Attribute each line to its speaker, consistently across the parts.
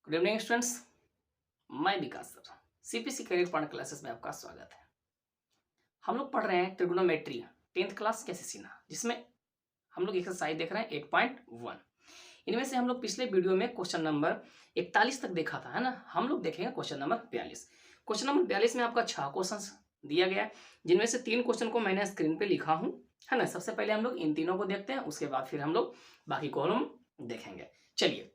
Speaker 1: Good evening students. मैं Vikas sir CPC career point classes में आपका स्वागत है। हम लोग पढ़ रहे हैं ट्रिग्नोमेट्री 10th क्लास कैसे सीना, जिसमें हम लोग एक्सरसाइज देख रहे हैं 8.1। इनमें से हम लोग पिछले वीडियो में क्वेश्चन नंबर 41 तक देखा था, है ना। हम लोग देखेंगे क्वेश्चन नंबर 42। क्वेश्चन नंबर 42 में आपका 6 क्वेश्चन दिया गया है, जिनमें से 3 क्वेश्चन को मैंने स्क्रीन पे लिखा हूँ, है ना। सबसे पहले हम लोग इन तीनों को देखते हैं, उसके बाद फिर हम लोग बाकी कॉलम देखेंगे। चलिए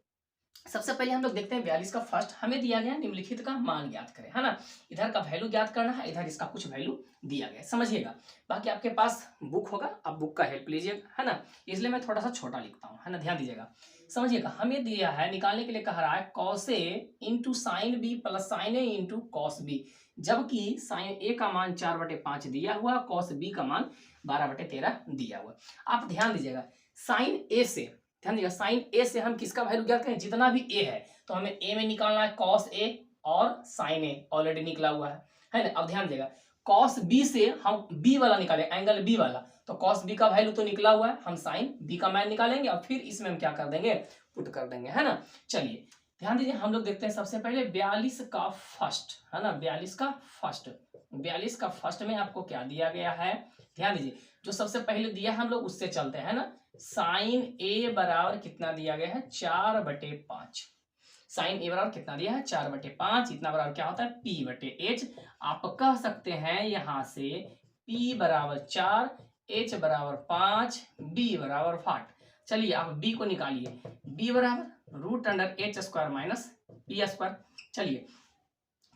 Speaker 1: सबसे पहले हम लोग देखते हैं 42 का फर्स्ट। हमें दिया गया निम्नलिखित का मान ज्ञात करें, है ना। इधर का वैल्यू ज्ञात करना है, इधर इसका कुछ वैल्यू दिया गया है, समझिएगा। बाकी आपके पास बुक होगा, आप बुक का हेल्प लीजिएगा, है ना। इसलिए मैं थोड़ा सा छोटा लिखता हूँ, है ना, ध्यान दीजिएगा। समझिएगा, हमें दिया है निकालने के लिए कह रहा है cos A into sine B plus sine A into cos B, जबकि साइन ए का मान 4/5 दिया हुआ, कॉस बी का मान 12/13 दिया हुआ। आप ध्यान दीजिएगा, साइन ए से ध्यान दीजिएगा, साइन ए से हम किसका वैल्यू ज्ञात करें, जितना भी ए है तो हमें ए में निकालना है कॉस ए और साइन ए ऑलरेडी निकला हुआ है ना। अब ध्यान दीजिएगा, कॉस बी से हम बी वाला निकालें, एंगल बी वाला, तो कॉस बी का वैल्यू तो निकला हुआ है, हम साइन बी का मान निकालेंगे और फिर इसमें हम क्या कर देंगे, पुट कर देंगे, है ना। चलिए ध्यान दीजिए, हम लोग देखते हैं सबसे पहले 42 का फर्स्ट, है ना। 42 का फर्स्ट, 42 का फर्स्ट में आपको क्या दिया गया है, ध्यान दीजिए। जो सबसे पहले दिया है हम लोग उससे चलते हैं, है ना। साइन ए बराबर कितना दिया गया है, 4/5। साइन ए बराबर कितना दिया है, 4/5। इतना बराबर क्या होता है, P/H। आप कह सकते हैं यहां से P बराबर 4, H बराबर 5, B बराबर 8। चलिए आप B को निकालिए, B बराबर √H² माइनस P²। चलिए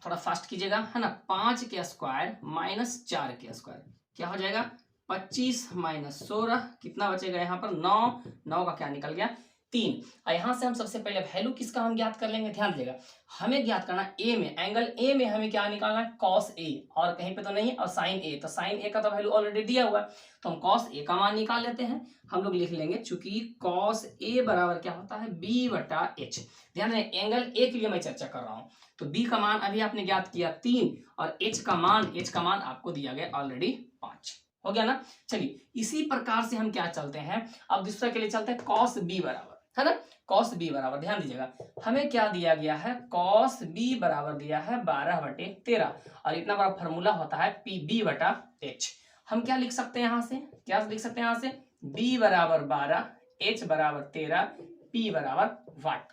Speaker 1: थोड़ा फास्ट कीजिएगा, है ना। 5 के स्क्वायर माइनस 4 के स्क्वायर क्या हो जाएगा, 25 माइनस 16, कितना बचेगा यहाँ पर 9, 9 का क्या निकल गया 3। और यहाँ से हम सबसे पहले वैल्यू किसका हम ज्ञात कर लेंगे, ध्यान दीजिएगा। हमें ज्ञात करना ए में, एंगल ए में हमें क्या निकालना है, कॉस ए, और कहीं पे तो नहीं है, और साइन ए, तो साइन ए का तो वैल्यू ऑलरेडी दिया हुआ है, तो हम कॉस ए का मान निकाल लेते हैं। हम लोग लिख लेंगे, चूंकि कॉस ए बराबर क्या होता है, B/H। ध्यान दें, एंगल ए के लिए मैं चर्चा कर रहा हूँ, तो बी का मान अभी आपने ज्ञात किया 3, और एच का मान आपको दिया गया ऑलरेडी 5, हो गया ना। चलिए इसी प्रकार से हम क्या चलते हैं, अब दूसरा के लिए चलते हैं, कॉस बी बराबर, है ना। कॉस बी बराबर, ध्यान दीजिएगा, हमें क्या दिया गया है, कॉस बी बराबर दिया है 12/13, और इतना बड़ा फॉर्मूला होता है PB/H। हम क्या लिख सकते हैं यहां से, क्या लिख सकते हैं यहां से, B बराबर 12, H बराबर 13, P बराबर वाट,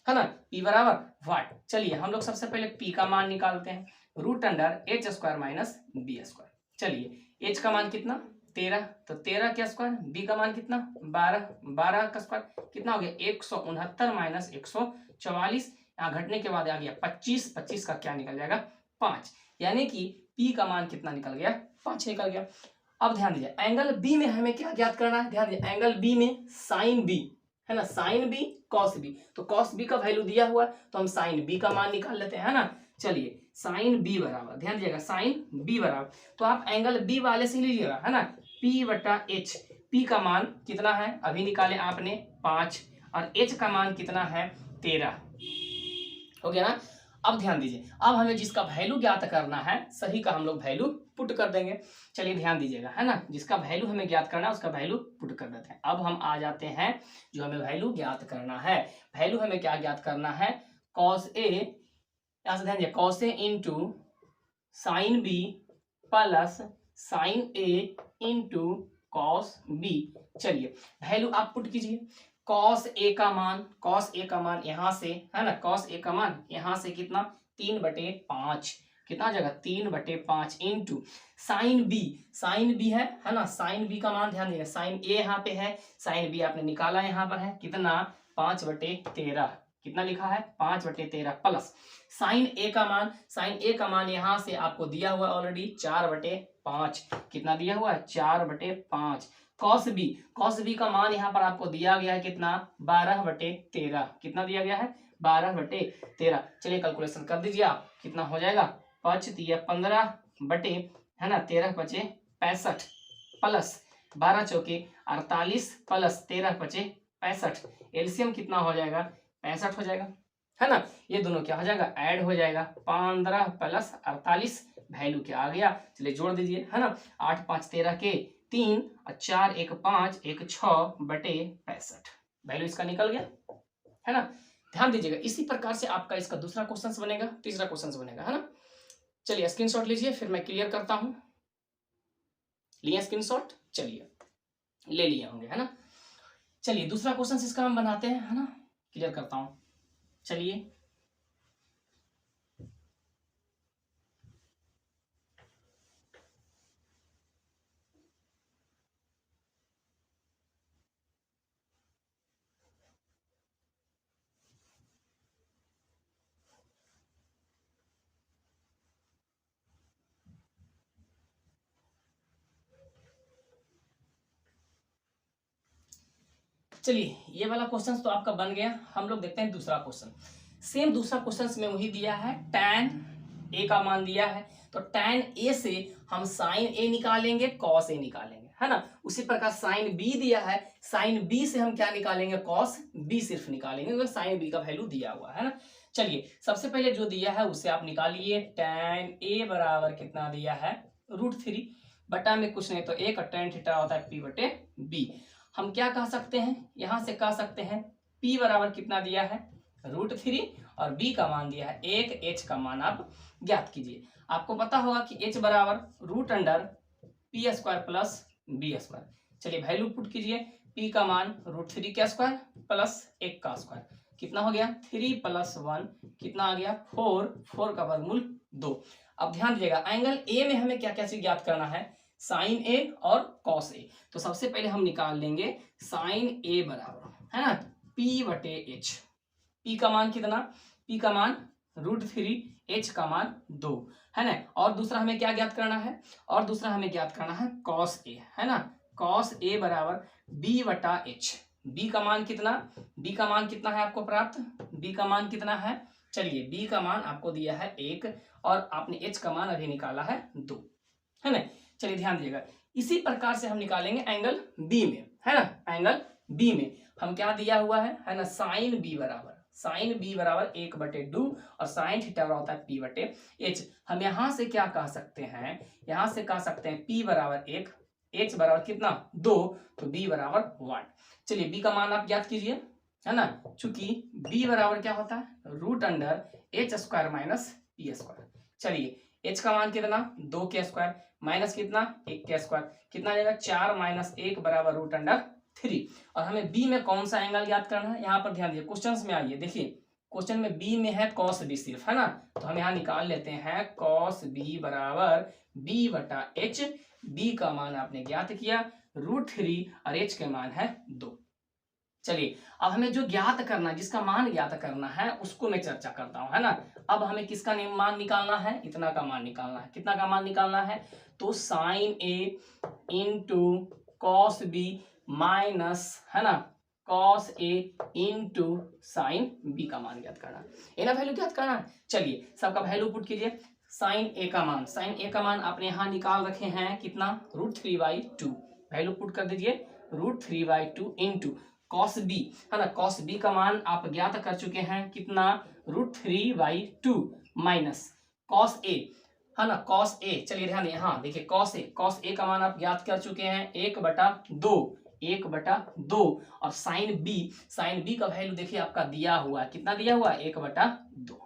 Speaker 1: है ना, P बराबर वाट। चलिए हम लोग सबसे पहले P का मान निकालते हैं, √H² माइनस B²। चलिए H का मान कितना 13, तो 13 का स्क्वायर, B का मान कितना 12, 12 का स्क्वायर कितना हो गया 169 माइनस 144, यहाँ घटने के बाद आ गया 25, 25 का क्या निकल जाएगा 5, यानी कि P का मान कितना निकल गया 5 निकल गया। अब ध्यान दीजिए, एंगल B में हमें क्या ज्ञात करना है, ध्यान दीजिए, एंगल B में साइन B, है ना, साइन बी कॉस बी, तो कॉस बी का वैल्यू दिया हुआ है, तो हम साइन बी का मान निकाल लेते हैं, है ना। चलिए साइन बी बराबर, ध्यान दीजिएगा, साइन बी बराबर, तो आप एंगल बी वाले से लीजिएगा, है ना, P/H। P का मान कितना है, अभी निकाले आपने 5, और H का मान कितना है 13, हो गया ना। अब ध्यान दीजिए, अब हमें जिसका वैल्यू ज्ञात करना है, सही का हम लोग वैल्यू पुट कर देंगे। चलिए ध्यान दीजिएगा, है ना, जिसका वैल्यू हमें ज्ञात करना है उसका वैल्यू पुट कर देते हैं। अब हम आ जाते हैं, जो हमें वैल्यू ज्ञात करना है, वैल्यू हमें क्या ज्ञात करना है, कॉस ए, यहां से ध्यान दीजिए, cos A into sine B plus sine A into cos B. चलिए वैल्यू आप पुट कीजिए, कॉस ए का मान यहां से, है ना, कॉस ए का मान यहां से कितना 3/5, कितना जगह 3/5 इंटू साइन बी है ना, साइन बी का मान ध्यान दीजिए, साइन ए यहाँ पे है, साइन बी आपने निकाला यहाँ पर है कितना 5/13, कितना लिखा है 5/13 प्लस साइन ए का मान यहां से आपको दिया हुआ ऑलरेडी 4/5, कितना दिया हुआ है 4/5। कॉस बी का मान यहाँ पर आपको दिया गया है कितना 12/13, कितना दिया गया है 12/13। चलिए कैलकुलेशन कर दीजिए आप, कितना हो जाएगा 5×15 बटे, है ना, 13×5 प्लस 12×4 48 प्लस 13×5 एलसीएम कितना हो जाएगा 65 हो जाएगा, है ना। ये दोनों क्या हो जाएगा, ऐड हो जाएगा, 15 प्लस 48 वैल्यू क्या आ गया, चलिए जोड़ दीजिए, है ना, 8 5 13 के 3 और 4 1 5 1 6/65 वैल्यू इसका निकल गया, है ना। ध्यान दीजिएगा, इसी प्रकार से आपका इसका दूसरा क्वेश्चन बनेगा, तीसरा क्वेश्चन बनेगा, है ना। चलिए स्क्रीनशॉट लीजिए, फिर मैं क्लियर करता हूं। लिए स्क्रीनशॉट, चलिए ले लिए होंगे, है ना। चलिए दूसरा क्वेश्चन इसका हम बनाते हैं, है ना, क्लियर करता हूं। चलिए चलिए ये वाला क्वेश्चन तो आपका बन गया। हम लोग देखते हैं दूसरा क्वेश्चन। सेम दूसरा क्वेश्चन में वही दिया है, tan a का मान दिया है, तो tan a से हम sin a निकालेंगे, cos a निकालेंगे, है ना। उसी प्रकार sin b दिया है, sin b से हम क्या निकालेंगे, cos b सिर्फ निकालेंगे, क्योंकि sin b का वैल्यू दिया हुआ है ना। चलिए सबसे पहले जो दिया है उससे आप निकालिए। tan a बराबर कितना दिया है, √3, बटा में कुछ नहीं तो एक, tan थीटा होता है p बटे b। हम क्या कह सकते हैं, यहां से कह सकते हैं p बराबर कितना दिया है, √3, और b का मान दिया है 1, h का मान आप ज्ञात कीजिए। आपको पता होगा कि h बराबर √p² प्लस b²। चलिए वैल्यू पुट कीजिए, p का मान √3 का स्क्वायर प्लस 1 का स्क्वायर, कितना हो गया 3 + 1 कितना आ गया 4, 4 का वर्गमूल 2। अब ध्यान दीजिएगा, एंगल ए में हमें क्या क्या चीज ज्ञात करना है, साइन ए और कॉस ए। तो सबसे पहले हम निकाल लेंगे साइन ए बराबर, है ना, p बटे एच। p का मान कितना, p का मान √3, h का मान 2, है ना। और दूसरा हमें क्या ज्ञात करना है, और दूसरा हमें ज्ञात करना है cos a, है ना। cos a बराबर b बटा h। b का मान कितना, b का मान कितना है आपको प्राप्त, b का मान कितना है, चलिए b का मान आपको दिया है 1, और आपने h का मान अभी निकाला है 2, है ना। चलिए ध्यान दीजिएगा, इसी प्रकार से हम निकालेंगे एंगल बी में, है ना। एंगल बी में हम क्या दिया हुआ है ना, साइन बी बराबर, साइन बी बराबर 1/2, और साइन थीटा होता है p बटे h। हम यहां से क्या कह सकते हैं, यहां से कह सकते हैं p बराबर 1, h बराबर कितना 2, तो b बराबर 1। चलिए b का मान आप ज्ञात कीजिए, है ना, चूंकि b बराबर क्या होता है, √h² माइनस p²। चलिए h का मान कितना 2 के स्क्वायर माइनस कितना 1 के स्क्वायर, कितना आ जाएगा 4 - 1 बराबर √3। और हमें b में कौन सा एंगल याद करना है, यहाँ पर ध्यान दीजिए, क्वेश्चन में आइए, देखिए क्वेश्चन में b में है cos b सिर्फ, है ना। तो हम यहाँ निकाल लेते हैं cos b बराबर b बटा h। b का मान आपने ज्ञात किया √3, और h के मान है 2। चलिए अब हमें जो ज्ञात करना, जिसका मान ज्ञात करना है उसको मैं चर्चा करता हूं, है ना। अब हमें किसका मान निकालना है, इतना का मान निकालना है, कितना का मान निकालना है, तो sign A into cos B minus, है ना, cos A into sine B का मान ज्ञात करना है ना, वैल्यू ज्ञात करना है। चलिए सबका वैल्यू पुट कीजिए। साइन ए का मान, साइन ए का मान आपने यहाँ निकाल रखे हैं कितना, √3/2, वैल्यू पुट कर दीजिए, √3/2 इंटू कॉस बी, है ना, कॉस बी का मान आप ज्ञात कर चुके हैं कितना, √3/2 माइनस कॉस ए, है ना, कॉस ए। चलिए ध्यान दें, हाँ देखिए कॉस ए, कॉस ए का मान आप ज्ञात कर चुके हैं 1/2, 1/2, और साइन बी, साइन बी का वैल्यू देखिए आपका दिया हुआ है, कितना दिया हुआ है 1/2,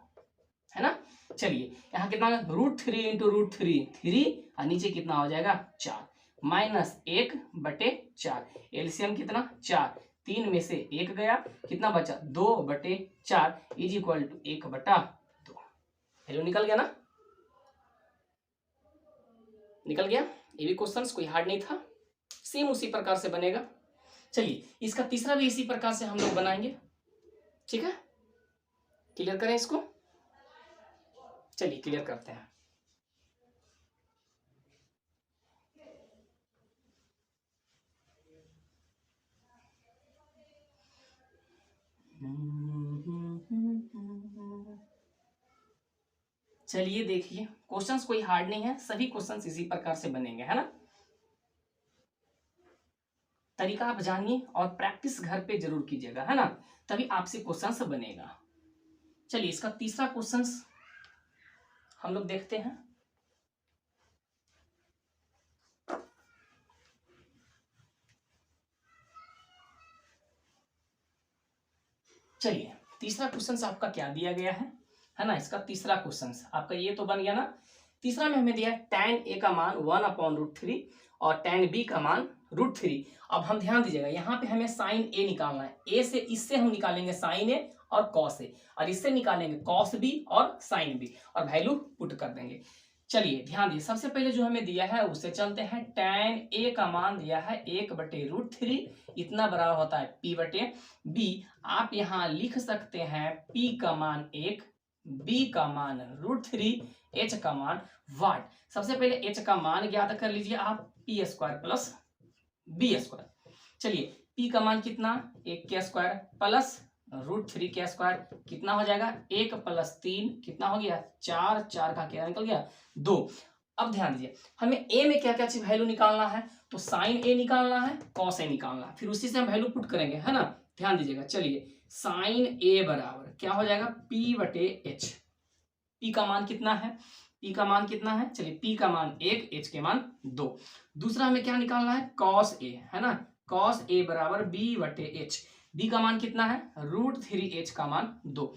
Speaker 1: है ना। चलिए यहाँ कितना √3 इंटू √3 3, और नीचे कितना हो जाएगा 4, माइनस 1/4, एलसीएम कितना 4, 3 में से 1 गया, कितना बचा 2/4 इज इक्वल टू 1/2। वैल्यू निकल गया ना, निकल गया। ये भी क्वेश्चंस कोई हार्ड नहीं था, सेम उसी प्रकार से बनेगा। चलिए इसका तीसरा भी इसी प्रकार से हम लोग बनाएंगे, ठीक है, क्लियर करें इसको। चलिए क्लियर करते हैं। चलिए देखिए, क्वेश्चंस कोई हार्ड नहीं है, सभी क्वेश्चंस इसी प्रकार से बनेंगे, है ना। तरीका आप जानिए और प्रैक्टिस घर पे जरूर कीजिएगा, है ना, तभी आपसे क्वेश्चंस बनेगा। चलिए इसका तीसरा क्वेश्चंस हम लोग देखते हैं। चलिए तीसरा क्वेश्चन आपका क्या दिया गया है ना, इसका तीसरा क्वेश्चन आपका ये तो बन गया ना। तीसरा में हमें दिया है tan a का मान 1/√3 और tan b का मान √3। अब हम ध्यान दीजिएगा, यहाँ पे हमें साइन a निकालना है। a से इससे हम निकालेंगे साइन a और cos a, और इससे निकालेंगे cos b और साइन b, और वैल्यू पुट कर देंगे। चलिए ध्यान दीजिए, सबसे पहले जो हमें दिया है उससे चलते हैं। tan a का मान दिया है 1/√3, इतना बराबर होता है p/b। आप यहाँ लिख सकते हैं p का मान 1, b का मान √3, h का मान वाट। सबसे पहले h का मान ज्ञात कर लीजिए आप, p² प्लस b²। चलिए p का मान कितना, 1² प्लस √3² कितना हो जाएगा, 1 + 3 कितना हो गया, 4, 4 का क्या निकल गया, 2। अब ध्यान दीजिए, हमें a में क्या क्या चीज वैल्यू निकालना है, तो साइन a निकालना है, cos a निकालना है, फिर उसी से हम वैल्यू पुट करेंगे, है ना। ध्यान दीजिएगा, चलिए साइन a बराबर क्या हो जाएगा, p/h। p का मान कितना है, p का मान कितना है, चलिए p का मान 1, h के मान 2। दूसरा हमें क्या निकालना है, cos a, है ना। cos a बराबर b/h। b का मान कितना है, √3h का मान 2।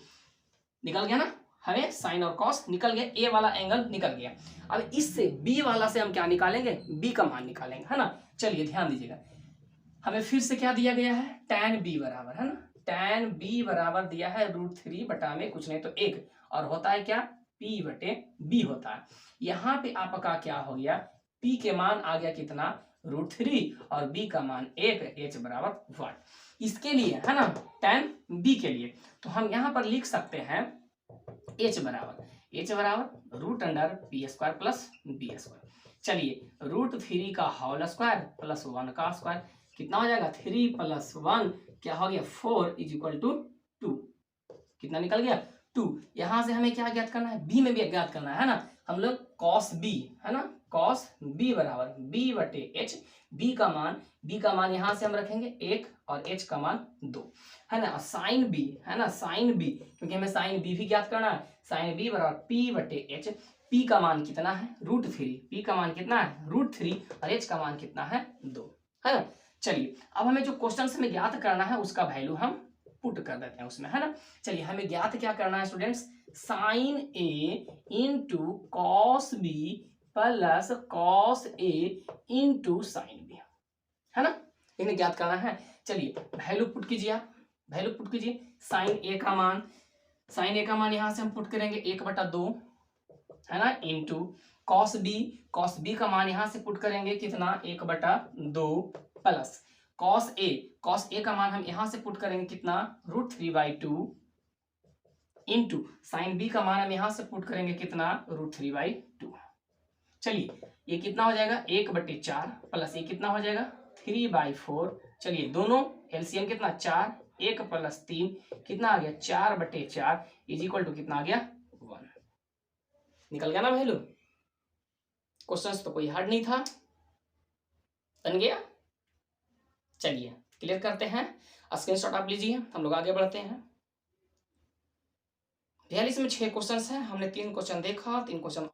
Speaker 1: निकल गया ना, हमें साइन और कॉस निकल गया, ए वाला एंगल निकल गया। अब इससे बी वाला से हम क्या निकालेंगे, बी का मान निकालेंगे, है ना। चलिए ध्यान दीजिएगा, हमें फिर से क्या दिया गया है, tan b बराबर, है ना, tan b बराबर दिया है √3 बटा में कुछ नहीं तो 1, और होता है क्या, p/b होता है। यहाँ पे आपका क्या हो गया, p के मान आ गया कितना, √3, और b का मान 1, h बराबर वाट। इसके लिए, है ना, tan b के लिए तो हम यहाँ पर लिख सकते हैं h बराबर √p² प्लस b²। चलिए √3 का होल स्क्वायर प्लस 1 का स्क्वायर कितना हो जाएगा, 3 + 1 क्या हो गया, 4 = 2। कितना निकल गया, 2। यहाँ से हमें क्या ज्ञात करना है, b में भी ज्ञात करना है ना। हम लोग cos b, है ना, cos b बराबर b/h। b का मान यहाँ से हम रखेंगे 1 और h का मान 2, है ना। साइन b, है ना, साइन b, क्योंकि हमें साइन b भी ज्ञात करना है। साइन b बराबर p/h। p का मान कितना है, √3। p का मान कितना है, √3, और h का मान कितना है, 2, है ना। चलिए अब हमें जो क्वेश्चन में ज्ञात करना है उसका वैल्यू हम पुट कर देते हैं उसमें, है ना। चलिए हमें ज्ञात क्या करना है students, sine a into cos b plus cos a into sine b, है ना, इन्हें ज्ञात करना है। चलिए वैल्यू पुट कीजिए, आप वैल्यू पुट कीजिए। साइन a का मान यहां से हम पुट करेंगे 1/2, है ना, इंटू कॉस b का मान यहां से पुट करेंगे कितना, 1/2 प्लस कॉस a का मान हम यहां से पुट करेंगे कितना, √3/2 इंटू साइन b का मान हम यहां से पुट करेंगे कितना, √3/2। चलिए ये कितना हो जाएगा, 1/4 प्लस ये कितना हो जाएगा, 3/4। चलिए दोनों एलसीएम कितना, 4, 1 + 3 कितना आ गया, 4/4 = कितना आ गया, 1। निकल गया ना वैल्यू। क्वेश्चन तो कोई हार्ड नहीं था, बन गया। चलिए क्लियर करते हैं, स्क्रीनशॉट आप लीजिए, हम लोग आगे बढ़ते हैं। 42 में 6 क्वेश्चन हैं, हमने 3 क्वेश्चन देखा, 3 क्वेश्चन।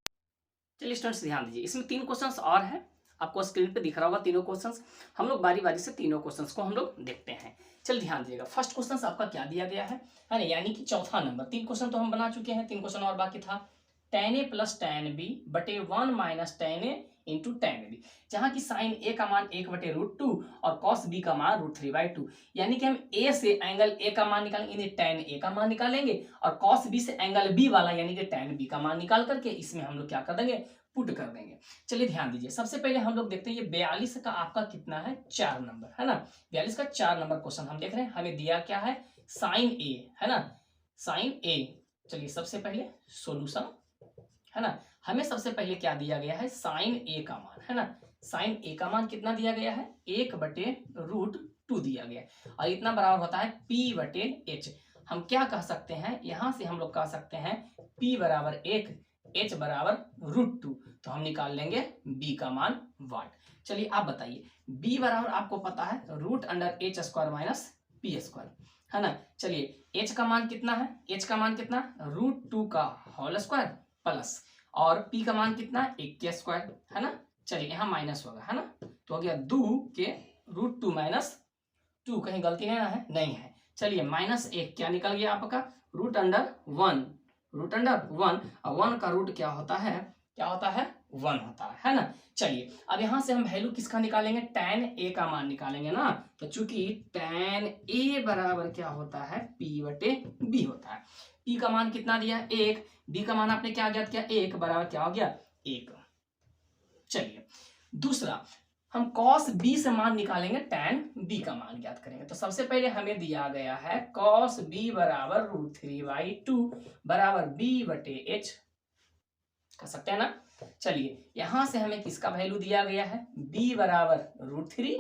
Speaker 1: चलिए स्टूडेंट्स ध्यान दीजिए, इसमें 3 क्वेश्चन और हैं, आपको स्क्रीन पे दिख रहा होगा तीनों क्वेश्चंस। हम लोग बारी बारी से तीनों क्वेश्चंस को हम लोग देखते हैं। चल ध्यान दीजिएगा, फर्स्ट क्वेश्चन आपका क्या दिया गया है ना, यानी कि चौथा नंबर। 3 क्वेश्चन तो हम बना चुके हैं, 3 क्वेश्चन और बाकी था। tan a + tan b बटे 1 - tan a into tan b, जहां की साइन a का मान 1/√2 और cos b का मान √3/2। यानी कि हम a से एंगल a का मान निकालेंगे, यानी tan a का मान निकालेंगे, और cos b से एंगल b वाला यानी कि tan b का मान निकाल करके इसमें हम लोग क्या कर देंगे, पुट कर देंगे। चलिए ध्यान दीजिए, सबसे पहले हम लोग देखते हैं ये 42 का आपका कितना है, 4 नंबर, है ना। 42 का 4 नंबर क्वेश्चन हम देख रहे हैं, हमें दिया क्या है, साइन a, है ना, साइन a। चलिए सबसे पहले सॉल्यूशन, है ना, हमें सबसे पहले क्या दिया गया है, साइन a का मान, है ना। साइन a का मान कितना दिया गया है, 1/√2 दिया गया, और इतना बराबर होता है p/h। हम क्या कह सकते हैं, यहां से हम लोग कह सकते हैं p बराबर 1, h बराबर √2, तो हम निकाल लेंगे b का मान वाट। चलिए आप बताइए, b बराबर आपको पता है √h² - p², है ना। चलिए h का मान कितना है, h का मान कितना, √2 का होल स्क्वायर प्लस, और p का मान कितना है, 1 के स्क्वायर, है ना। चलिए यहाँ माइनस होगा, है ना, तो हो गया 2 के √2 - 2, कहीं गलती नहीं है, नहीं है। चलिए -1 क्या निकल गया आपका, √1, √1, और 1 का रूट क्या होता है, 1 होता है ना। चलिए अब यहां से हम वैल्यू किसका निकालेंगे, tan a का मान निकालेंगे ना। तो चूंकि tan a बराबर क्या होता है, p/b होता है। p का मान कितना दिया है, 1, b का मान आपने क्या ज्ञात किया, 1 बराबर क्या हो गया, 1। चलिए दूसरा, हम cos b से मान निकालेंगे, tan b का मान ज्ञात करेंगे। तो सबसे पहले हमें दिया गया है cos b बराबर √3/2 बराबर b/h, कर सकते हैं ना। चलिए यहां से हमें किसका वैल्यू दिया गया है, b बराबर √3,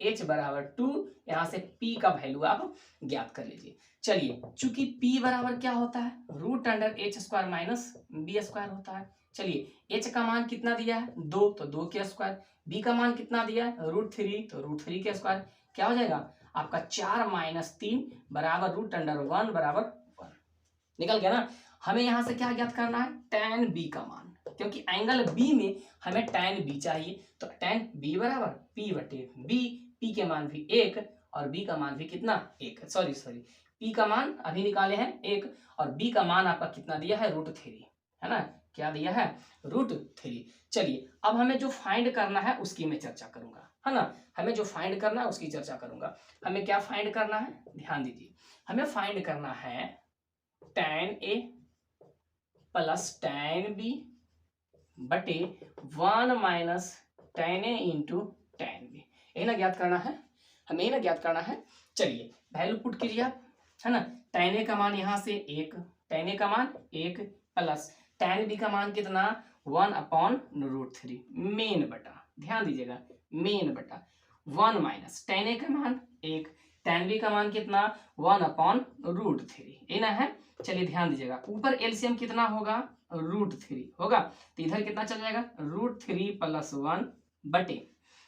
Speaker 1: h बराबर 2, यहां से p का वैल्यू आप ज्ञात कर लीजिए। चलिए चूंकि p बराबर क्या होता है, √h² माइनस b² होता है। चलिए h का मान कितना दिया है, 2, तो 2 के स्क्वायर, b का मान कितना दिया है, √3, तो √3 के स्क्वायर, क्या हो जाएगा आपका 4 - 3 बराबर √1 बराबर 1, निकल गया ना। हमें यहां से क्या ज्ञात करना है, tan b का मान, क्योंकि एंगल b में हमें tan b चाहिए। तो tan b बराबर p/b, p के मान भी 1 और b का मान भी कितना, 1, सॉरी p का मान अभी निकाले हैं 1 और b का मान आपका कितना दिया है, √3, है ना, क्या दिया है, √3। चलिए अब हमें जो फाइंड करना है उसकी मैं चर्चा करूंगा, है ना। हमें जो फाइंड करना है उसकी चर्चा करूंगा। हमें क्या फाइंड करना है, ध्यान दीजिए, हमें फाइंड करना है tan a plus tan b बटे 1 minus tan a into tan b, यही ना ज्ञात करना है, हमें यही ना ज्ञात करना है। चलिए वैल्यू पुट कीजिए आप, है ना। tan a का मान यहाँ से 1, tan a का मान 1 प्लस tan b का मान कितना, 1/√3, मेन बटा, ध्यान दीजिएगा, मेन बटा 1 माइनस tan a का मान 1, tan b का मान कितना, 1/√3, ये ना है। चलिए ध्यान दीजिएगा, ऊपर एलसीएम कितना होगा, √3 होगा, तो इधर कितना चल जाएगा, √3 + 1 बटे,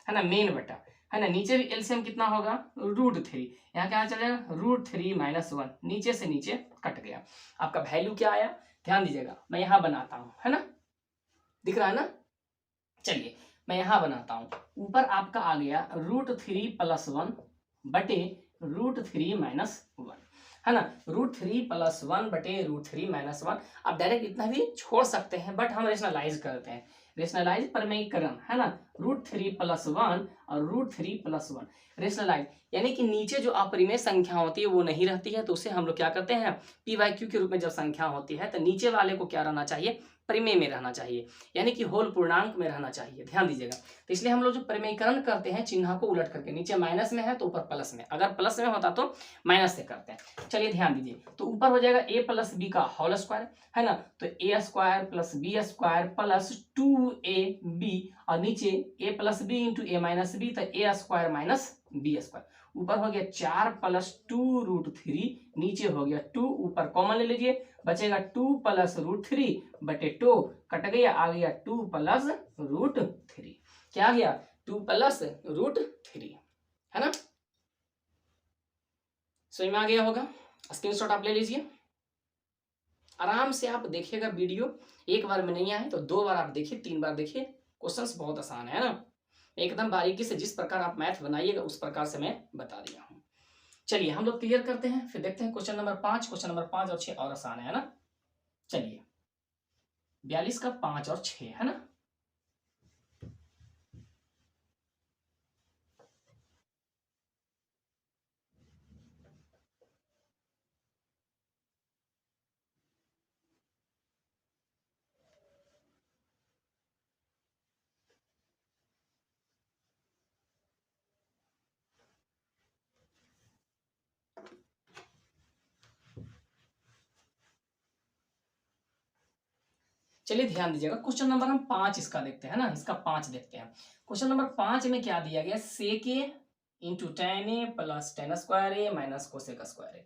Speaker 1: है ना, मेन बटा, है ना, नीचे भी एलसीएम कितना होगा, √3, यहाँ क्या चल जाएगा, √3 - 1, नीचे से नीचे कट गया, आपका वैल्यू क्या आया, ध्यान दीजिएगा, मैं यहाँ बनाता हूँ, है ना, दिख रहा है ना। चलिए मैं यहाँ बनाता हूँ, ऊपर आपका आ गया √3 + 1 बटे √3 - 1, है ना, √3 + 1 बटे √3 - 1। आप डायरेक्ट इतना भी छोड़ सकते हैं, बट हम रेशनलाइज करते हैं, रेशनलाइज प्रमेयीकरण, है ना, √3 + 1 और √3 + 1 रेशनलाइज, यानी कि नीचे जो अपरिमेय संख्या होती है वो नहीं रहती है, तो उसे हम लोग क्या करते हैं, p/q के रूप में जब संख्या होती है तो नीचे वाले को क्या रहना चाहिए, परिमेय में रहना चाहिए, यानी कि होल पूर्णांक में रहना चाहिए, ध्यान दीजिएगा। तो इसलिए हम लोग जो परिमेयीकरण करते हैं चिन्ह को उलट करके, नीचे माइनस में है तो ऊपर प्लस में, अगर प्लस में होता तो माइनस से करते हैं। चलिए ध्यान दीजिए, तो ऊपर हो जाएगा a + b का होल स्क्वायर, है ना, तो a² + b² प्लस 2ab, और नीचे a + b into a - b, तो a² - b², ऊपर हो गया 4 + 2√3, नीचे हो गया 2, ऊपर कॉमन ले लीजिए, बचेगा 2 + √3 बटे 2, कट गया, आ गया 2 + √3, क्या आ गया, 2 + √3, है ना, समझ में आ गया होगा, स्क्रीनशॉट आप ले लीजिए, आराम से आप देखिएगा वीडियो, एक बार में नहीं आए तो 2 बार आप देखिए, 3 बार देखिए, क्वेश्चंस बहुत आसान है ना, एकदम बारीकी से जिस प्रकार आप मैथ बनाइएगा उस प्रकार से मैं बता दिया हूँ। चलिए हम लोग क्लियर करते हैं, फिर देखते हैं क्वेश्चन नंबर 5, क्वेश्चन नंबर 5 और 6 और आसान है ना। चलिए 42 का 5 और 6, है ना। चलिए ध्यान दीजिएगा, क्वेश्चन नंबर हम 5 इसका देखते हैं ना, इसका 5 देखते हैं। क्वेश्चन नंबर 5 में क्या दिया गया, sec a into tan a plus tan square a minus cosec square a।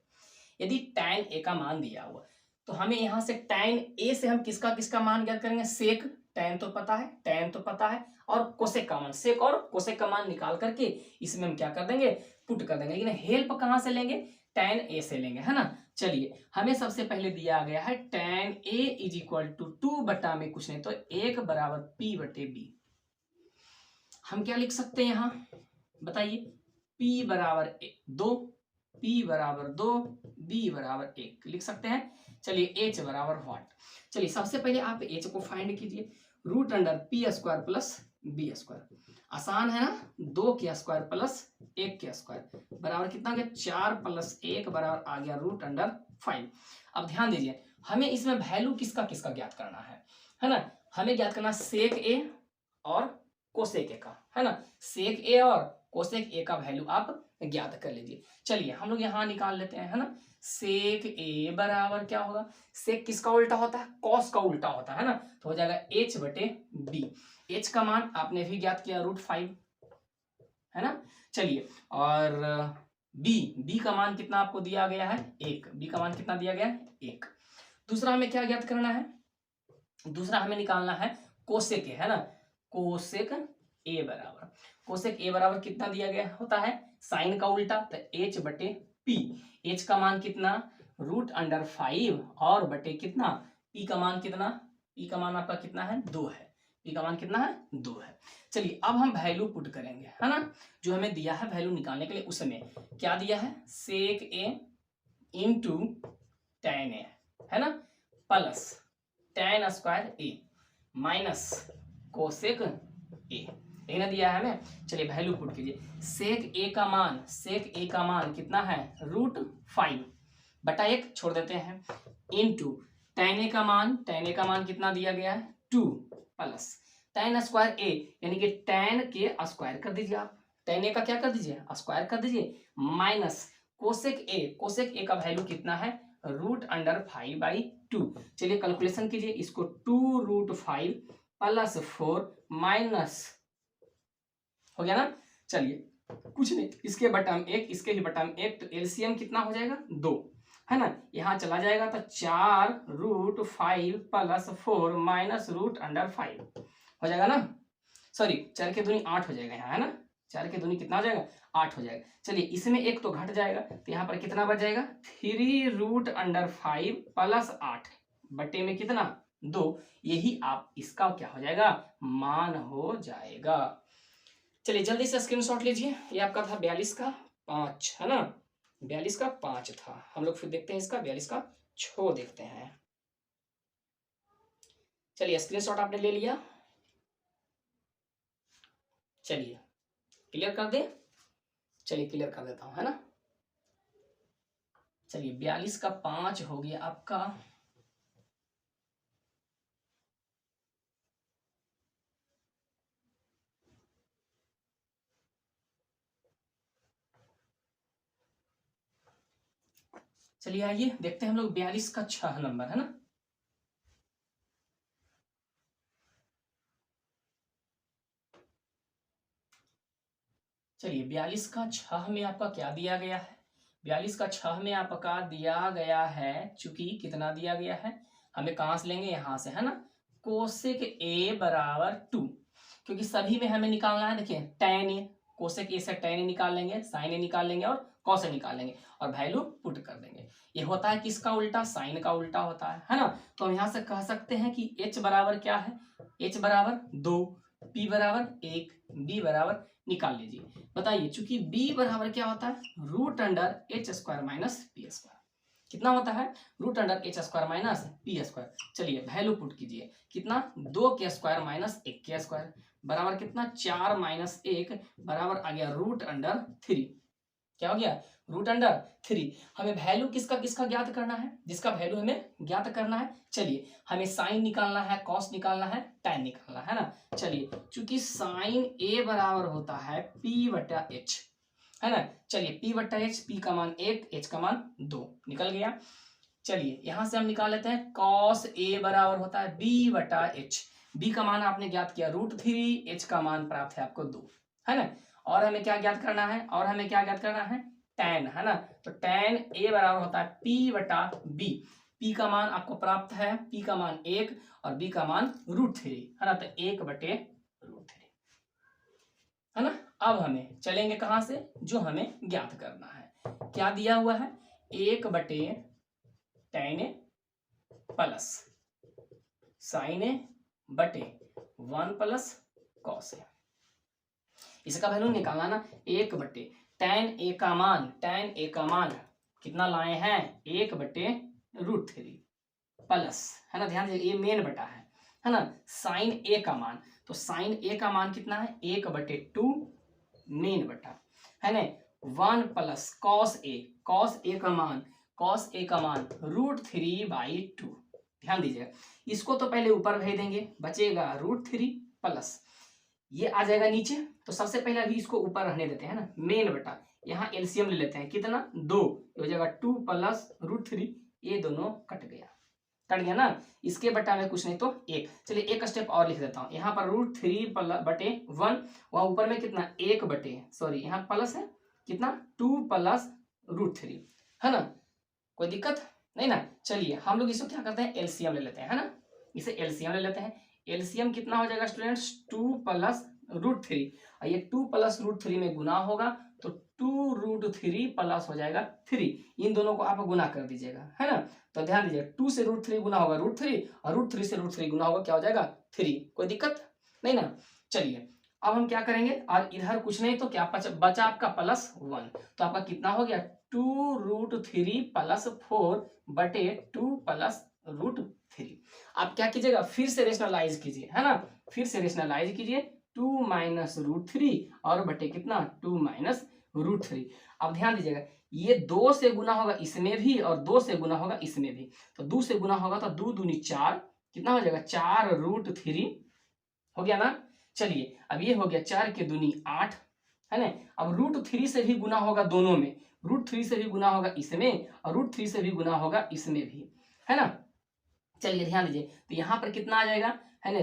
Speaker 1: यदि tan a का मान दिया हुआ तो हमें यहाँ से tan a से हम किसका किसका मान ज्ञात करेंगे, sec, tan तो पता है, tan तो पता है, और cosec का मान, sec और cosec का मान निकाल करके इसमें हम क्या कर देंगे, पुट कर देंगे, लेकिन हेल्प कहाँ से लेंगे, tan a से लेंगे, है ना। चलिए हमें सबसे पहले दिया गया है tan a = 2 बटा में कुछ नहीं तो 1 बराबर p/b। हम क्या लिख सकते हैं यहाँ बताइए, p बराबर 2, P बराबर 2, B बराबर 1 लिख सकते हैं। चलिए H बराबर व्हाट। चलिए सबसे पहले आप H को फाइंड कीजिए, root under p square plus b square. आसान है ना, 2 के स्क्वायर प्लस 1 के स्क्वायर बराबर कितना हो गया 4 प्लस 1 बराबर आ गया रूट अंडर 5। अब ध्यान दीजिए, हमें इसमें वैल्यू किसका किसका ज्ञात करना है ना। हमें ज्ञात करना सेक ए और कोसेक ए का, है ना। सेक ए और कोसेक ए का वैल्यू आप ज्ञात कर लीजिए। चलिए हम लोग यहाँ निकाल लेते हैं, है ना। सेक ए बराबर क्या होगा, सेक किसका उल्टा होता है, कॉस का उल्टा होता है ना, तो हो जाएगा h बटे बी। h का मान आपने भी ज्ञात किया √5, है ना। चलिए और b का मान कितना आपको दिया गया है 1, b का मान कितना दिया गया है 1। दूसरा हमें क्या ज्ञात करना है, दूसरा हमें निकालना है कोसेक ए, है ना। कोसेक ए बराबर, कोसेक ए बराबर कितना दिया गया होता है, साइन का उल्टा, तो h बटे p। h का मान कितना √5 और बटे कितना p का मान कितना, p का मान आपका कितना है 2 है, p का मान कितना है 2 है। चलिए अब हम वैल्यू पुट करेंगे, है ना। जो हमें दिया है वैल्यू निकालने के लिए, उसमें क्या दिया है सेक ए इंटू टेन ए, है ना, प्लस टेन स्क्वायर ए माइनस कोसेक ए, यही ना दिया है हमें। चलिए वैल्यू पुट कीजिए, सेक ए का मान, सेक ए का मान कितना है √5 बटा 1 छोड़ देते हैं, इंटू टेन ए का मान, टेन ए का मान कितना दिया गया है 2 प्लस टेन स्क्वायर ए, यानी कि टेन के स्क्वायर कर दीजिए आप, टेन ए का क्या कर दीजिए स्क्वायर कर दीजिए, माइनस कोसेक ए, कोसेक ए का वैल्यू कितना है √5/2। चलिए कैलकुलेशन कीजिए, इसको 2√5 प्लस 4 माइनस हो गया ना। चलिए कुछ नहीं, इसके बटा में 1, इसके ही बटा में 1, तो एलसीएम कितना हो जाएगा 2, है ना। यहाँ चला जाएगा तो 4√5 प्लस 4 माइनस √5 हो जाएगा ना। सॉरी 4 के दूनी 8 हो जाएगा यहाँ, है ना। 4 के दूनी कितना हो जाएगा 8 हो जाएगा। चलिए इसमें 1 तो घट जाएगा, तो यहाँ पर कितना बच जाएगा 3√5 प्लस 8 बटे में कितना 2, यही आप इसका क्या हो जाएगा मान हो जाएगा। चलिए जल्दी से स्क्रीनशॉट लीजिए, ये आपका था 42 का 5, है ना, 42 का 5 था। हम लोग फिर देखते हैं इसका 42 का 6 देखते हैं। चलिए स्क्रीनशॉट आपने ले लिया, चलिए क्लियर कर दे, चलिए क्लियर कर देता हूं, है ना। चलिए 42 का 5 हो गया आपका। चलिए आइए देखते हैं हम लोग 42 का 6 नंबर, है ना। चलिए 42 का 6 में आपका क्या दिया गया है, 42 का 6 में आपका दिया गया है, चूंकि कितना दिया गया है हमें कहां से लेंगे यहाँ से, है ना, कोसेक ए बराबर 2, क्योंकि सभी में हमें निकालना है। देखिए टेन ए, कोसेक ए से टेन ए निकाल लेंगे, साइन ए निकाल लेंगे और कॉस ए निकाल लेंगे और वैल्यू पुट कर देंगे। ये होता है किसका उल्टा, साइन का उल्टा होता है ना। तो हम यहाँ से कह सकते हैं कि h बराबर क्या है, h बराबर 2, p बराबर 1, b बराबर निकाल लीजिए। बताइए चूंकि b बराबर क्या होता है √h² माइनस पी स्क्वायर, कितना होता है √h² माइनस पी स्क्वायर। चलिए वैल्यू पुट कीजिए, कितना 2 के स्क्वायर माइनस 1 के स्क्वायर बराबर कितना 4 माइनस 1 बराबर आ गया √3। क्या हो गया √3। हमें वैल्यू किसका किसका ज्ञात करना है, जिसका वैल्यू हमें ज्ञात करना है। चलिए हमें साइन निकालना है, कॉस निकालना है, tan निकालना है ना। चलिए चूंकि साइन a बराबर होता है p/h, है ना। चलिए p/h, p का मान 1, h का मान 2 निकल गया। चलिए यहां से हम निकाल लेते हैं कॉस a बराबर होता है b/h, b का मान आपने ज्ञात किया √3, h का मान प्राप्त है आपको 2, है ना। और हमें क्या ज्ञात करना है, और हमें क्या ज्ञात करना है tan, है ना। तो tan a बराबर होता है p/b, p का मान आपको प्राप्त है, p का मान 1 और b का मान √3, है ना। तो 1/√3, है ना। अब हमें चलेंगे कहां से, जो हमें ज्ञात करना है, क्या दिया हुआ है 1/tan a plus sign a बटे 1 प्लस कॉस a। इसका वैल्यू निकालना ना, 1/tan tan a का मान कितना लाए हैं 1/√3 प्लस, है ना, ध्यान दीजिए ये मेन बटा है ना, sin a का मान, तो sin a का मान कितना है 1/2 मेन बटा, है ना, 1 प्लस cos a का मान √3/2। ध्यान दीजिएगा, इसको तो पहले ऊपर भेज देंगे, बचेगा √3 प्लस ये आ जाएगा नीचे, तो सबसे पहले अभी इसको ऊपर रहने देते हैं ना, मेन बटा, यहाँ एलसीएम ले लेते हैं, कितना 2 हो जाएगा 2 प्लस √3, ये दोनों कट गया ना, इसके बटा में कुछ नहीं तो 1। चलिए एक स्टेप और लिख देता हूँ, यहाँ पर √3/1, वहां ऊपर में कितना 1/, यहाँ प्लस है कितना 2 प्लस √3, है ना, कोई दिक्कत नहीं ना। चलिए हम लोग इसको क्या करते हैं एलसीएम ले लेते हैं, है ना, इसे एलसीएम ले लेते हैं। एलसीएम कितना हो जाएगा स्टूडेंट्स 2 प्लस √3, और ये 2 प्लस √3 में गुना होगा तो 2√3 प्लस हो जाएगा 3, इन दोनों को आप गुना कर दीजिएगा, है ना, तो ध्यान दीजिए 2 से √3 गुना होगा √3 और √3 से √3 गुना होगा क्या हो जाएगा 3, कोई दिक्कत नहीं ना। चलिए अब हम क्या करेंगे, और इधर कुछ नहीं तो क्या बचा आपका +1, तो आपका कितना हो गया 2√3 प्लस 4/2 प्लस √3। आप क्या कीजिएगा फिर से रेशनलाइज कीजिए, है ना, फिर से रेशनलाइज कीजिए 2 माइनस √3 और बटे कितना 2 माइनस √3। अब ध्यान दीजिएगा ये 2 से गुना होगा इसमें भी और 2 से गुना होगा इसमें भी, तो 2 से गुना होगा तो 2 दूनी 4, कितना हो जाएगा 4√3 हो गया ना। चलिए अब ये हो गया 4 के दूनी 8, है ना, अब √3 से भी गुना होगा दोनों में, √3 से भी गुना होगा इसमें और √3 से भी गुना होगा इसमें भी, है ना। चलिए ध्यान दीजिए, तो यहाँ पर कितना आ जाएगा, है ना,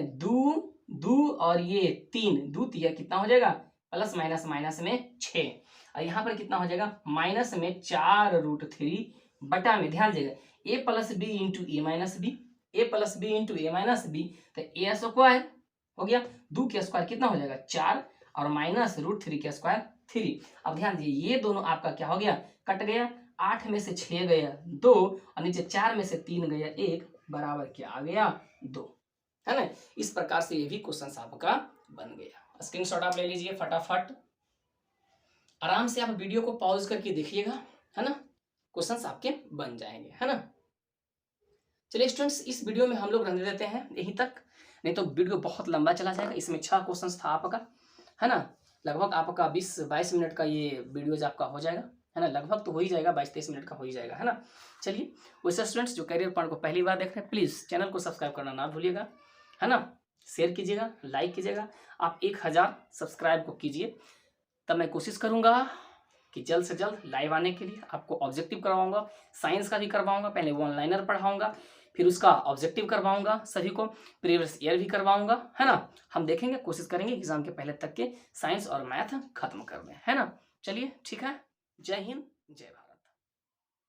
Speaker 1: 2 और ये 3, 2 तिया कितना हो जाएगा प्लस माइनस माइनस में 6, और यहाँ पर कितना हो जाएगा माइनस में 4√3 बटा में, ध्यान दीजिएगा a plus b into a minus b, a plus b into a minus b, तो ए स्क्वायर हो गया, 2 के स्क्वायर कितना हो जाएगा 4 और माइनस √3 के स्क्वायर 3। अब ध्यान दीजिए ये दोनों आपका क्या हो गया कट गया, 8 में से 6 गया 2 और नीचे 4 में से 3 गया 1, बराबर क्या आ गया 2, है ना। इस प्रकार से ये भी क्वेश्चन आपका बन गया। स्क्रीनशॉट आप ले लीजिए फटाफट, आराम से आप वीडियो को पॉज करके देखिएगा, है ना, क्वेश्चंस आपके बन जाएंगे, है ना। चलिए स्टूडेंट्स इस वीडियो में हम लोग रहने देते हैं यहीं तक, नहीं तो वीडियो बहुत लंबा चला जाएगा। इसमें 6 क्वेश्चंस था आपका, है ना, लगभग आपका 20-22 मिनट का ये वीडियोज आपका हो जाएगा, है ना, लगभग तो हो ही जाएगा 22-23 मिनट का हो ही जाएगा, है ना। चलिए वैसे स्टूडेंट्स जो करियर पॉइंट को पहली बार देख रहे हैं प्लीज़ चैनल को सब्सक्राइब करना ना भूलिएगा, है ना, शेयर कीजिएगा, लाइक कीजिएगा, आप 1000 सब्सक्राइब को कीजिए, तब मैं कोशिश करूँगा कि जल्द से जल्द लाइव आने के लिए आपको ऑब्जेक्टिव करवाऊँगा, साइंस का भी करवाऊँगा, पहले वो ऑनलाइनर पढ़ाऊँगा, फिर उसका ऑब्जेक्टिव करवाऊँगा सभी को, प्रीवियस ईयर भी करवाऊँगा, है ना। हम देखेंगे, कोशिश करेंगे एग्जाम के पहले तक के साइंस और मैथ खत्म कर दें, है ना। चलिए ठीक है, जय हिंद जय भारत।